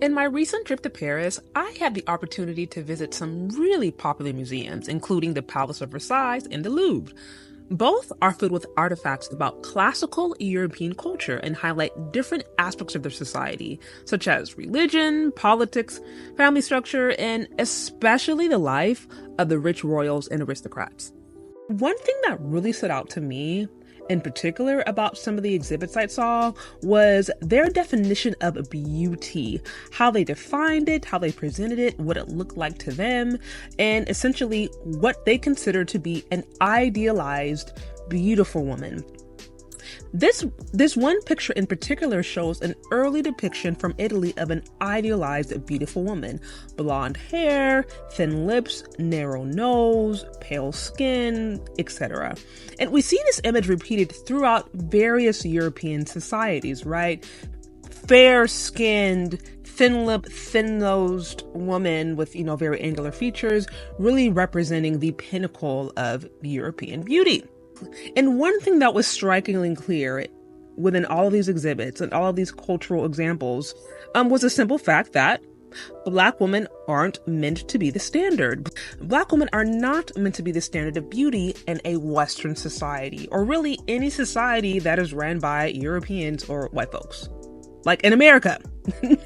In my recent trip to Paris, I had the opportunity to visit some really popular museums, including the Palace of Versailles and the Louvre. Both are filled with artifacts about classical European culture and highlight different aspects of their society, such as religion, politics, family structure, and especially the life of the rich royals and aristocrats. One thing that really stood out to me in particular about some of the exhibits I saw was their definition of beauty, how they defined it, how they presented it, what it looked like to them, and essentially what they consider to be an idealized, beautiful woman. This one picture in particular shows an early depiction from Italy of an idealized, beautiful woman. Blonde hair, thin lips, narrow nose, pale skin, etc. And we see this image repeated throughout various European societies, right? Fair-skinned, thin-lipped, thin-nosed woman with, very angular features, really representing the pinnacle of European beauty. And one thing that was strikingly clear within all of these exhibits and all of these cultural examples was a simple fact that Black women aren't meant to be the standard. Black women are not meant to be the standard of beauty in a Western society, or really any society that is ran by Europeans or white folks, like in America.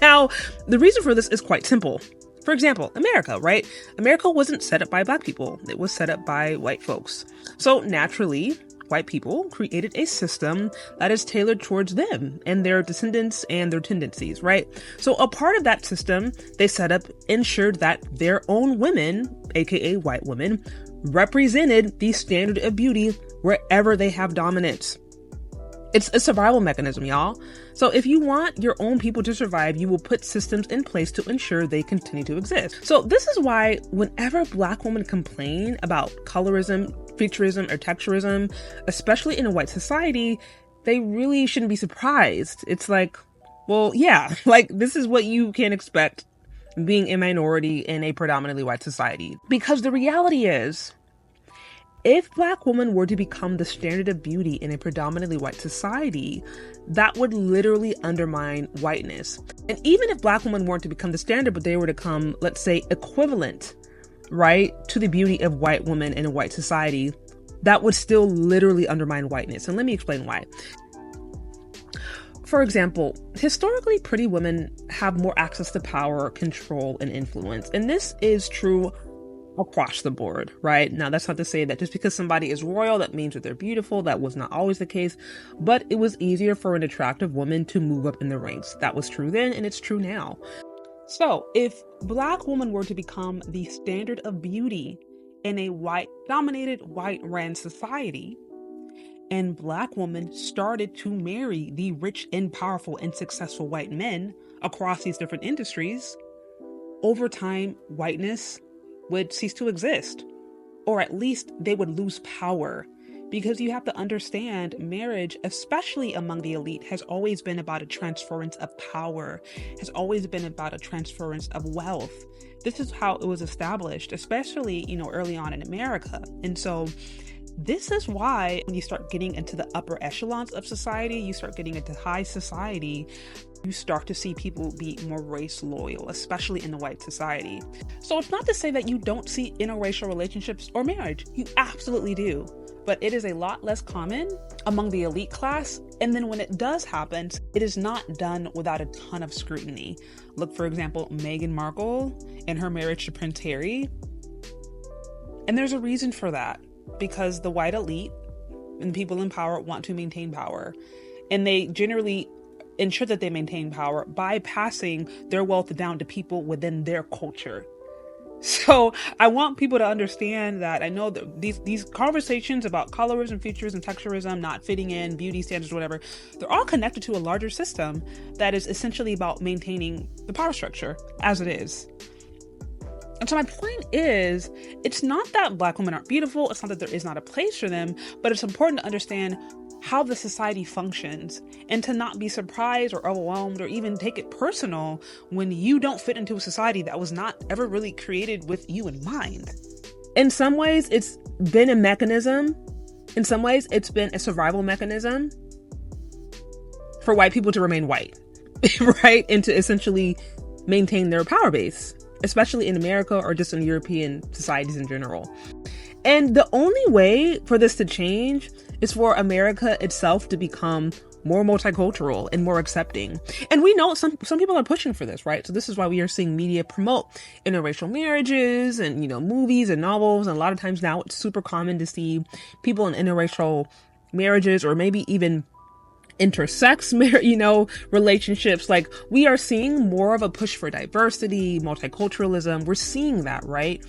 Now, the reason for this is quite simple. For example, America, right? America wasn't set up by Black people. It was set up by white folks. So naturally, white people created a system that is tailored towards them and their descendants and their tendencies, right? So a part of that system they set up ensured that their own women, aka white women, represented the standard of beauty wherever they have dominance. It's a survival mechanism, y'all. So if you want your own people to survive, you will put systems in place to ensure they continue to exist. So this is why whenever Black women complain about colorism, featureism, or texturism, especially in a white society, they really shouldn't be surprised. It's like, well, yeah, like this is what you can expect being a minority in a predominantly white society. Because the reality is, if Black women were to become the standard of beauty in a predominantly white society, that would literally undermine whiteness. And even if Black women weren't to become the standard, but they were to come, let's say, equivalent, right, to the beauty of white women in a white society, that would still literally undermine whiteness. And let me explain why. For example, historically, pretty women have more access to power, control, and influence. And this is true across the board, right? Now, that's not to say that just because somebody is royal, that means that they're beautiful. That was not always the case, but it was easier for an attractive woman to move up in the ranks. That was true then, and it's true now. So if Black women were to become the standard of beauty in a white-dominated, white-ran society, and Black women started to marry the rich and powerful and successful white men across these different industries, over time, whiteness would cease to exist, or at least they would lose power, because you have to understand marriage, especially among the elite, has always been about a transference of power, has always been about a transference of wealth. This is how it was established, especially, early on in America. And so this is why when you start getting into the upper echelons of society, you start getting into high society, you start to see people be more race loyal, especially in the white society. So it's not to say that you don't see interracial relationships or marriage. You absolutely do. But it is a lot less common among the elite class. And then when it does happen, it is not done without a ton of scrutiny. Look, for example, Meghan Markle and her marriage to Prince Harry. And there's a reason for that, because the white elite and the people in power want to maintain power. And they generally ensure that they maintain power by passing their wealth down to people within their culture. So I want people to understand that. I know that these conversations about colorism, featureism, texturism, not fitting in, beauty standards, whatever, they're all connected to a larger system that is essentially about maintaining the power structure as it is. And so my point is, it's not that Black women aren't beautiful. It's not that there is not a place for them, but it's important to understand how the society functions and to not be surprised or overwhelmed or even take it personal when you don't fit into a society that was not ever really created with you in mind. In some ways, it's been a mechanism. In some ways, it's been a survival mechanism for white people to remain white, right? And to essentially maintain their power base, especially in America or just in European societies in general. And the only way for this to change is for America itself to become more multicultural and more accepting. And we know some people are pushing for this, right? So this is why we are seeing media promote interracial marriages and, movies and novels. And a lot of times now it's super common to see people in interracial marriages or maybe even intersex, relationships. Like, we are seeing more of a push for diversity, multiculturalism. We're seeing that, right?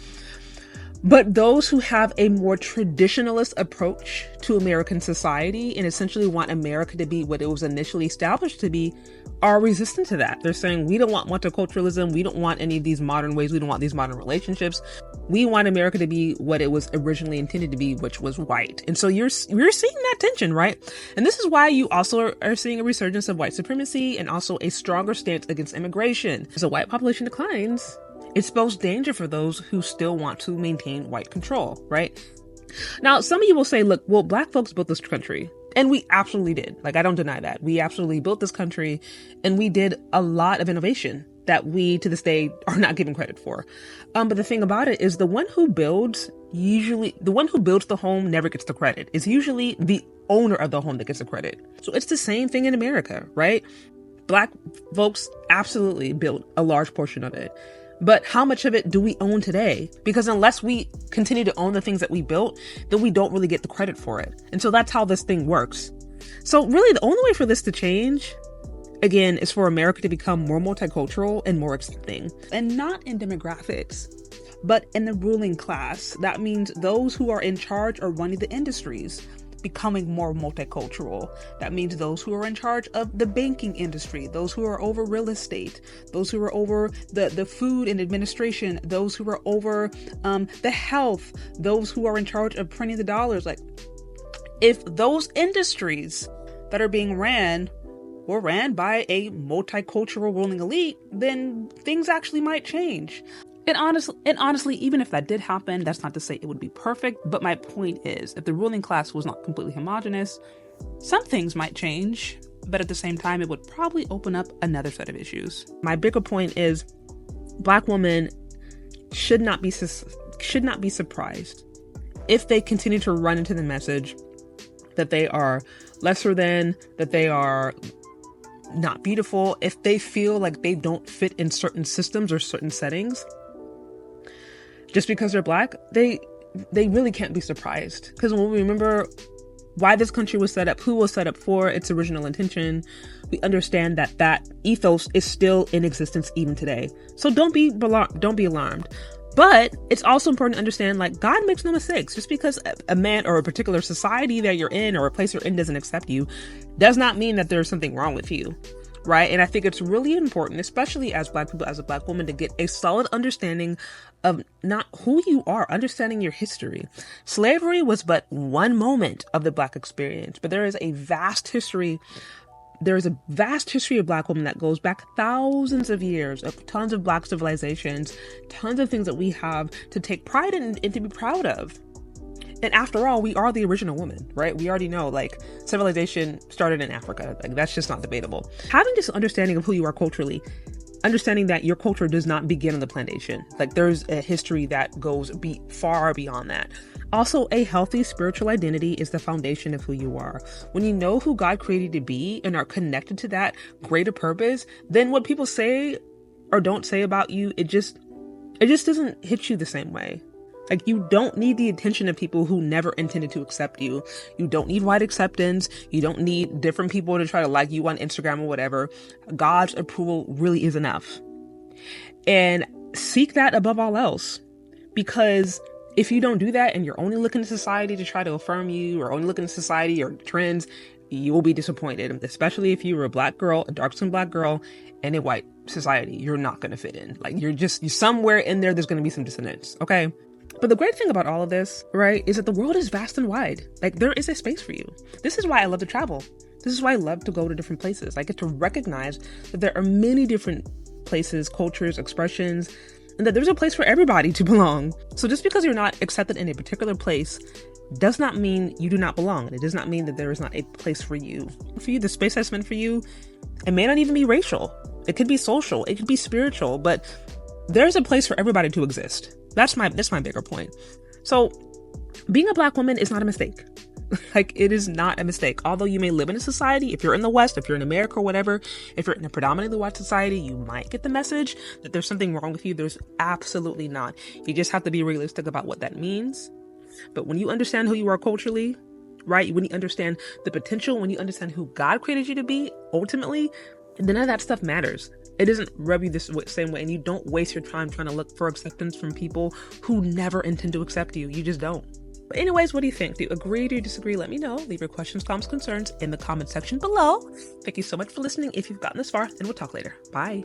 But those who have a more traditionalist approach to American society and essentially want America to be what it was initially established to be are resistant to that. They're saying, we don't want multiculturalism. We don't want any of these modern ways. We don't want these modern relationships. We want America to be what it was originally intended to be, which was white. And so we're seeing that tension, right? And this is why you also are seeing a resurgence of white supremacy and also a stronger stance against immigration. As the white population declines, it spells danger for those who still want to maintain white control, right? Now, some of you will say, look, well, Black folks built this country. And we absolutely did. Like, I don't deny that. We absolutely built this country and we did a lot of innovation that we to this day are not given credit for. But the thing about it is the one who builds the home never gets the credit. It's usually the owner of the home that gets the credit. So it's the same thing in America, right? Black folks absolutely built a large portion of it. But how much of it do we own today? Because unless we continue to own the things that we built, then we don't really get the credit for it. And so that's how this thing works. So really the only way for this to change, again, is for America to become more multicultural and more accepting. And not in demographics, but in the ruling class. That means those who are in charge or running the industries becoming more multicultural. That means those who are in charge of the banking industry, those who are over real estate, those who are over the food and administration, those who are over the health, those who are in charge of printing the dollars. Like, if those industries that are being ran were ran by a multicultural ruling elite, then things actually might change. And honestly, even if that did happen, that's not to say it would be perfect. But my point is, if the ruling class was not completely homogenous, some things might change. But at the same time, it would probably open up another set of issues. My bigger point is, Black women should not be surprised if they continue to run into the message that they are lesser than, that they are not beautiful, if they feel like they don't fit in certain systems or certain settings. Just because they're Black, they really can't be surprised. Because when we remember why this country was set up, who was set up for, its original intention, we understand that ethos is still in existence even today. So don't be alarmed. But it's also important to understand, like, God makes no mistakes. Just because a man or a particular society that you're in or a place you're in doesn't accept you, does not mean that there's something wrong with you. Right? And I think it's really important, especially as Black people, as a Black woman, to get a solid understanding of not who you are, understanding your history. Slavery was but one moment of the Black experience, but there is a vast history. There is a vast history of Black women that goes back thousands of years, of tons of Black civilizations, tons of things that we have to take pride in and to be proud of. And after all, we are the original woman, right? We already know, like, civilization started in Africa. Like, that's just not debatable. Having this understanding of who you are culturally, understanding that your culture does not begin on the plantation. Like, there's a history that goes far beyond that. Also, a healthy spiritual identity is the foundation of who you are. When you know who God created you to be and are connected to that greater purpose, then what people say or don't say about you, it just doesn't hit you the same way. Like, you don't need the attention of people who never intended to accept you. You don't need white acceptance. You don't need different people to try to like you on Instagram or whatever. God's approval really is enough. And seek that above all else. Because if you don't do that and you're only looking to society to try to affirm you, or only looking to society or trends, you will be disappointed. Especially if you were a Black girl, a dark-skinned Black girl in a white society. You're not going to fit in. Like, you're somewhere in there's going to be some dissonance. Okay? But the great thing about all of this, right, is that the world is vast and wide. Like, there is a space for you. This is why I love to travel. This is why I love to go to different places. I get to recognize that there are many different places, cultures, expressions, and that there's a place for everybody to belong. So just because you're not accepted in a particular place does not mean you do not belong. It does not mean that there is not a place for you. For you, the space that's meant for you, it may not even be racial. It could be social. It could be spiritual. But there's a place for everybody to exist. That's my bigger point. So being a Black woman is not a mistake. Like, it is not a mistake. Although you may live in a society, if you're in the West, if you're in America or whatever, if you're in a predominantly white society, you might get the message that there's something wrong with you. There's absolutely not. You just have to be realistic about what that means. But when you understand who you are culturally, right? When you understand the potential, when you understand who God created you to be, ultimately, then none of that stuff matters. It doesn't rub you the same way, and you don't waste your time trying to look for acceptance from people who never intend to accept you. You just don't. But anyways, what do you think? Do you agree? Do you disagree? Let me know. Leave your questions, comments, concerns in the comment section below. Thank you so much for listening if you've gotten this far, and we'll talk later. Bye.